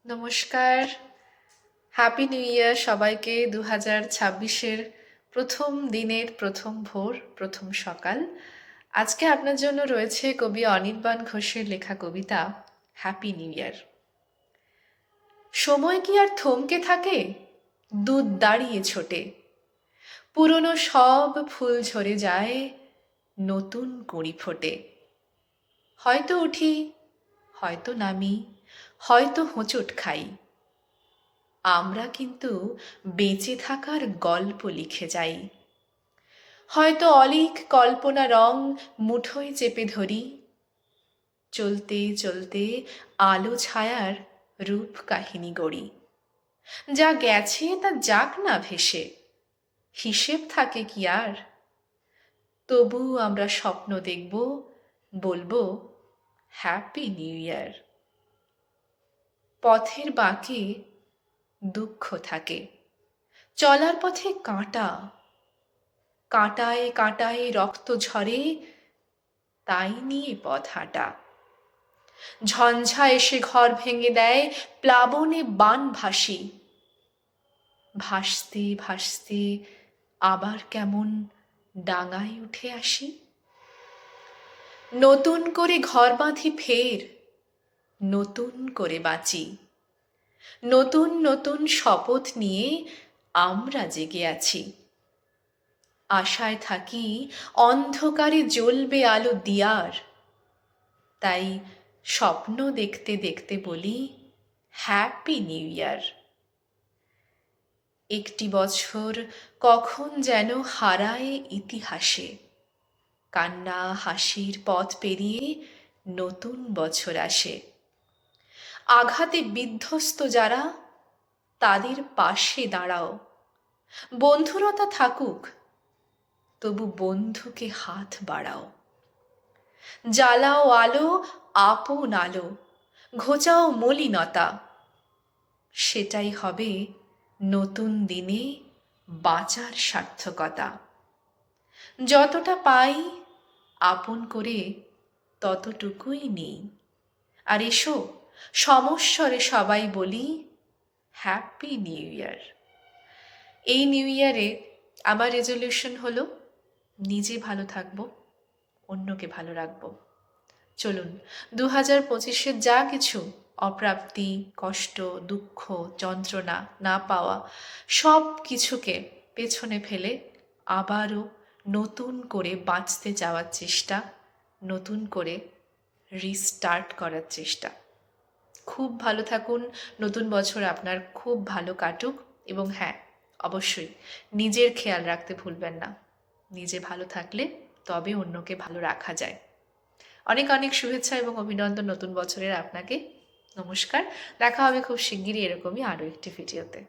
নমস্কার। Happy new year সবাইকে। 2026-এর প্রথম দিনের প্রথম ভোর, প্রথম সকাল। আজকে আপনার জন্য রয়েছে কবি অনির্বাণ ঘোষের লেখা কবিতা হ্যাপি নিউ ইয়ার। সময় কি আর থমকে থাকে? দুধ দাঁড়িয়ে ছোটে, পুরনো সব ফুল ঝরে যায়, নতুন কুঁড়ি ফোটে। হয়তো উঠি, হয়তো নামি, হয়তো হোঁচট খাই, আমরা কিন্তু বেঁচে থাকার গল্প লিখে যাই। হয়তো অলীক কল্পনা রং মুঠোয় চেপে ধরি, চলতে চলতে আলো ছায়ার রূপ কাহিনী গড়ি। যা গেছে তা যাক না ভেসে, হিসেব থাকে কি আর। তবু আমরা স্বপ্ন দেখব, বলবো হ্যাপি নিউ ইয়ার। পথের বাঁকে দুঃখ থাকে, চলার পথে কাঁটা, কাঁটায় কাঁটায় রক্ত ঝরে, তাই নিয়ে পথ হাঁটা। ঝঞ্ঝা এসে ঘর ভেঙে দেয়, প্লাবনে বান ভাসি, ভাসতে ভাসতে আবার কেমন ডাঙায় উঠে আসি। নতুন করে ঘর বাঁধি ফের, নতুন করে বাঁচি, নতুন নতুন শপথ নিয়ে আমরা জেগে আছি। আশায় থাকি অন্ধকারে জ্বলবে আলো দিয়ার, তাই স্বপ্ন দেখতে দেখতে বলি হ্যাপি নিউ ইয়ার। একটি বছর কখন যেন হারায় ইতিহাসে, কান্না হাসির পথ পেরিয়ে নতুন বছর আসে। আঘাতে বিধ্বস্ত যারা, তাদের পাশে দাঁড়াও। বন্ধুরতা থাকুক, তবু বন্ধুকে হাত বাড়াও। জ্বালাও আলো, আপন আলো, ঘোচাও মলিনতা, সেটাই হবে নতুন দিনে বাঁচার সার্থকতা। যতটা পাই আপন করে ততটুকুই নেই। আর এসো সমস্বরে সবাই বলি হ্যাপি নিউ ইয়ার। এই নিউ ইয়ারে আমার রেজলিউশন হলো নিজে ভালো থাকবো, অন্যকে ভালো রাখবো। চলুন 2025-এর যা কিছু অপ্রাপ্তি, কষ্ট, দুঃখ, যন্ত্রণা, না পাওয়া সব কিছুকে পেছনে ফেলে আবারও নতুন করে বাঁচতে যাওয়ার চেষ্টা, নতুন করে রিস্টার্ট করার চেষ্টা। খুব ভালো থাকুন, নতুন বছর আপনার খুব ভালো কাটুক। এবং হ্যাঁ, অবশ্যই নিজের খেয়াল রাখতে ভুলবেন না। নিজে ভালো থাকলে তবে অন্যকে ভালো রাখা যায়। অনেক অনেক শুভেচ্ছা এবং অভিনন্দন নতুন বছরের আপনাকে। নমস্কার। দেখা হবে খুব শিগগিরই এরকমই আরও একটি ভিডিওতে।